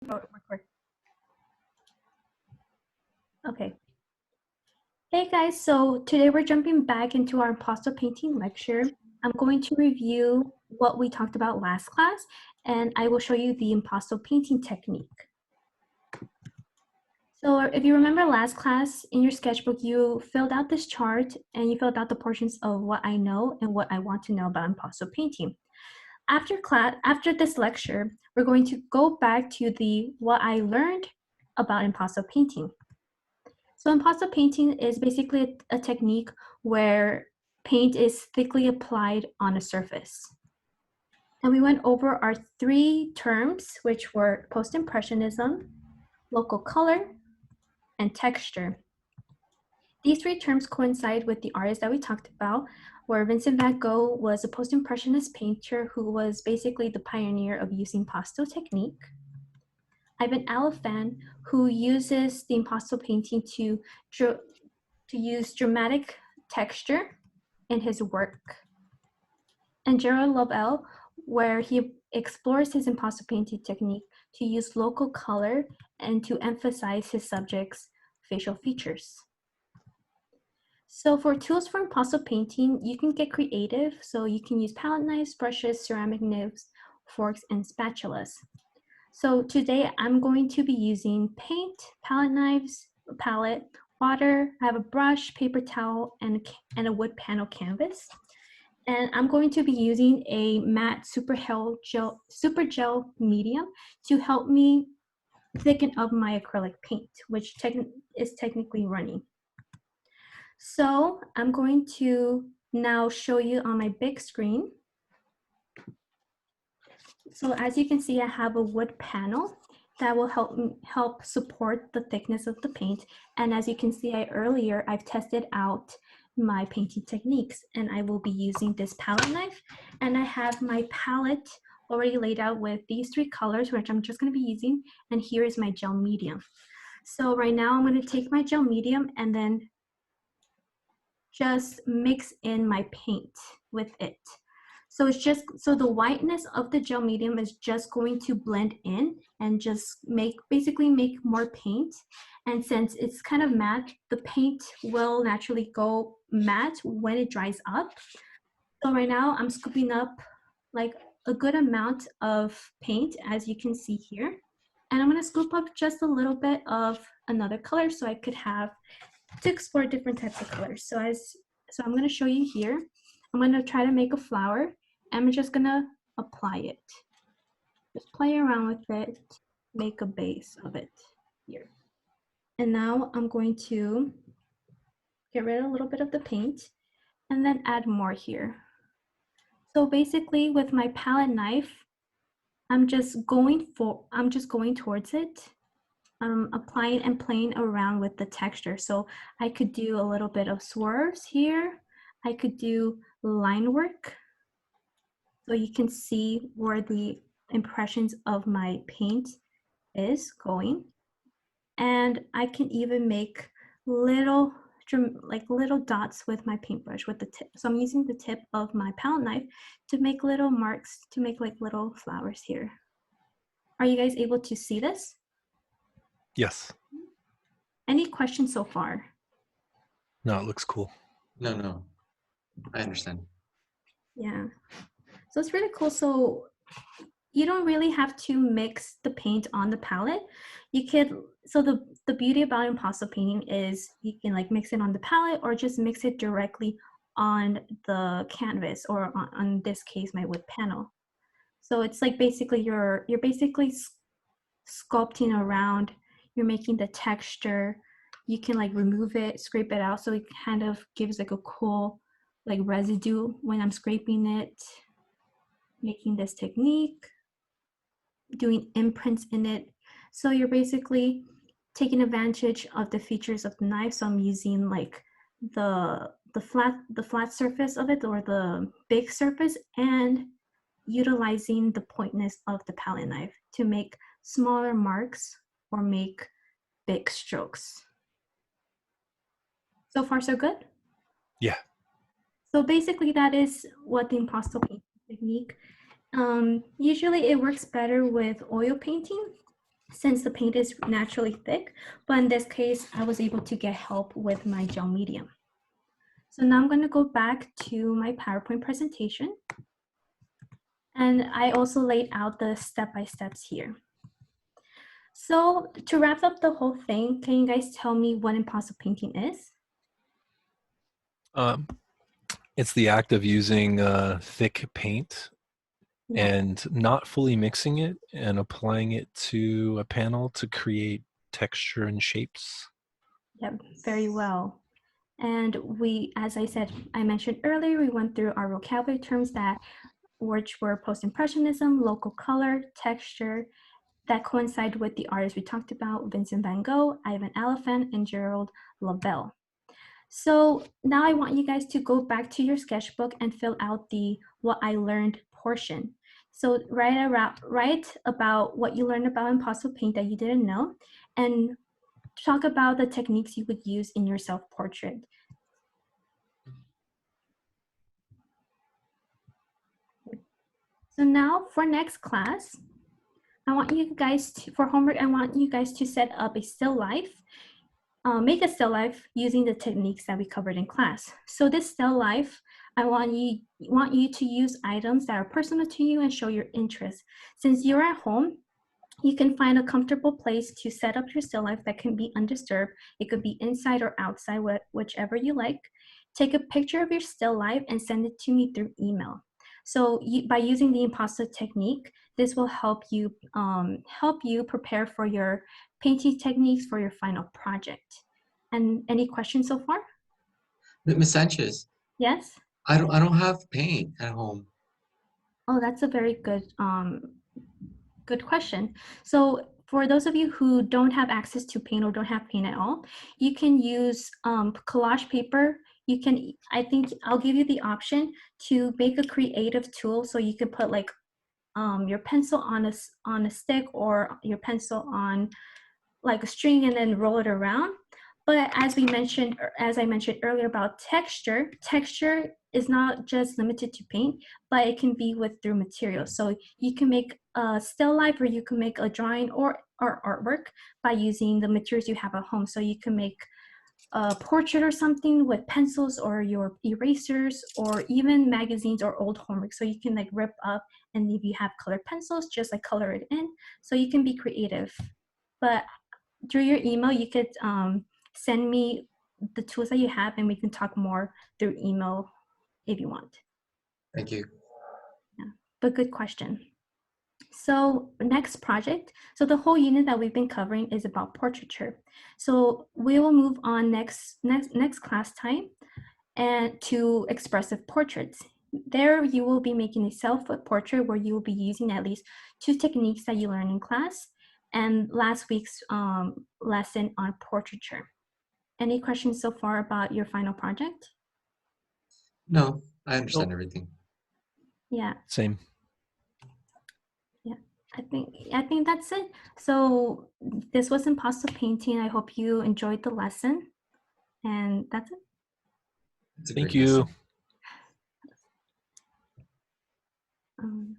Record. Okay. Hey guys, so today we're jumping back into our Impasto painting lecture. I'm going to review what we talked about last class, and I will show you the Impasto painting technique. So if you remember last class, in your sketchbook, you filled out this chart and you filled out the portions of what I know and what I want to know about Impasto painting. After this lecture, we're going to go back to the what I learned about Impasto painting. So impasto painting is basically a technique where paint is thickly applied on a surface. And we went over our three terms, which were post-impressionism, local color, and texture. These three terms coincide with the artists that we talked about, where Vincent van Gogh was a post-impressionist painter who was basically the pioneer of using pastel technique. Ivan Alifan, who uses the impasto painting to use dramatic texture in his work. And Gerard Lovell, where he explores his impasto painting technique to use local color and to emphasize his subject's facial features. So for tools for impasto painting, you can get creative. So you can use palette knives, brushes, ceramic nibs, forks, and spatulas. So today I'm going to be using paint, palette knives, palette, water, I have a brush, paper towel, and a wood panel canvas. And I'm going to be using a matte super gel medium to help me thicken up my acrylic paint, which is technically runny. So I'm going to now show you on my big screen. So as you can see, I have a wood panel that will help support the thickness of the paint. And as you can see earlier, I've tested out my painting techniques, and I will be using this palette knife. And I have my palette already laid out with these three colors, which I'm just going to be using. And here is my gel medium. So right now I'm going to take my gel medium and then just mix in my paint with it. So it's just, so the whiteness of the gel medium is just going to blend in and just basically make more paint. And since it's kind of matte, the paint will naturally go matte when it dries up. So right now I'm scooping up like a good amount of paint, as you can see here. And I'm gonna scoop up just a little bit of another color so I could have to explore different types of colors. So I'm gonna show you here. I'm gonna try to make a flower. I'm just gonna apply it. Just play around with it, make a base of it here. And now I'm going to get rid of a little bit of the paint and then add more here. So basically with my palette knife, I'm just going towards it. I'm applying and playing around with the texture. So I could do a little bit of swerves here. I could do line work. So you can see where the impressions of my paint is going. And I can even make little dots with my paintbrush with the tip. So I'm using the tip of my palette knife to make little marks, to make like little flowers here. Are you guys able to see this? Yes. Any questions so far? No, it looks cool. No. I understand. Yeah. So it's really cool. So you don't really have to mix the paint on the palette. You could, so the beauty about impasto painting is you can like mix it on the palette or just mix it directly on the canvas, or on this case, my wood panel. So it's like basically you're basically sculpting around, you're making the texture. You can like remove it, scrape it out, so it kind of gives like a cool like residue when I'm scraping it, making this technique, doing imprints in it. So you're basically taking advantage of the features of the knife. So I'm using like the flat surface of it, or the big surface, and utilizing the pointness of the palette knife to make smaller marks or make big strokes. So far, so good? Yeah. So basically that is what the impasto painting technique. Usually it works better with oil painting, since the paint is naturally thick, but in this case, I was able to get help with my gel medium. So now I'm going to go back to my PowerPoint presentation. And I also laid out the step-by-steps here. So to wrap up the whole thing, can you guys tell me what impasto painting is? It's the act of using thick paint and not fully mixing it and applying it to a panel to create texture and shapes. Yep, very well. And we, as I mentioned earlier, we went through our vocabulary terms which were post-impressionism, local color, texture, that coincide with the artists we talked about, Vincent van Gogh, Ivan Oliphant, and Gerald Lovell. So now I want you guys to go back to your sketchbook and fill out the what I learned portion. So write about what you learned about Impasto paint that you didn't know, and talk about the techniques you would use in your self-portrait. So now for next class, I want you guys to, for homework, I want you guys to set up a still life. Make a still life using the techniques that we covered in class. So this still life, I want you to use items that are personal to you and show your interest. Since you're at home, you can find a comfortable place to set up your still life that can be undisturbed. It could be inside or outside, whichever you like. Take a picture of your still life and send it to me through email. So by using the Impasto technique, this will help you prepare for your painting techniques for your final project. And any questions so far? Miss Sanchez, Yes? I don't have paint at home. Oh, that's a very good question. So for those of you who don't have access to paint or don't have paint at all, you can use collage paper. I think I'll give you the option to make a creative tool, so you can put like your pencil on a stick, or your pencil on like a string, and then roll it around. But as I mentioned earlier about texture is not just limited to paint, but it can be through materials. So you can make a still life, or you can make a drawing or artwork by using the materials you have at home. So you can make a portrait or something with pencils or your erasers, or even magazines or old homework. So you can like rip up, and if you have colored pencils, just like color it in. So you can be creative. But through your email, you could send me the tools that you have, and we can talk more through email if you want. Thank you. Yeah, but good question. So next project, so the whole unit that we've been covering is about portraiture. So we will move on next class time and to expressive portraits. There you will be making a self-portrait where you will be using at least 2 techniques that you learned in class and last week's lesson on portraiture. Any questions so far about your final project? No, I understand everything. Yeah. Same. Yeah, I think that's it. So this was Impasto painting. I hope you enjoyed the lesson, and that's it. It's a Thank great you. lesson.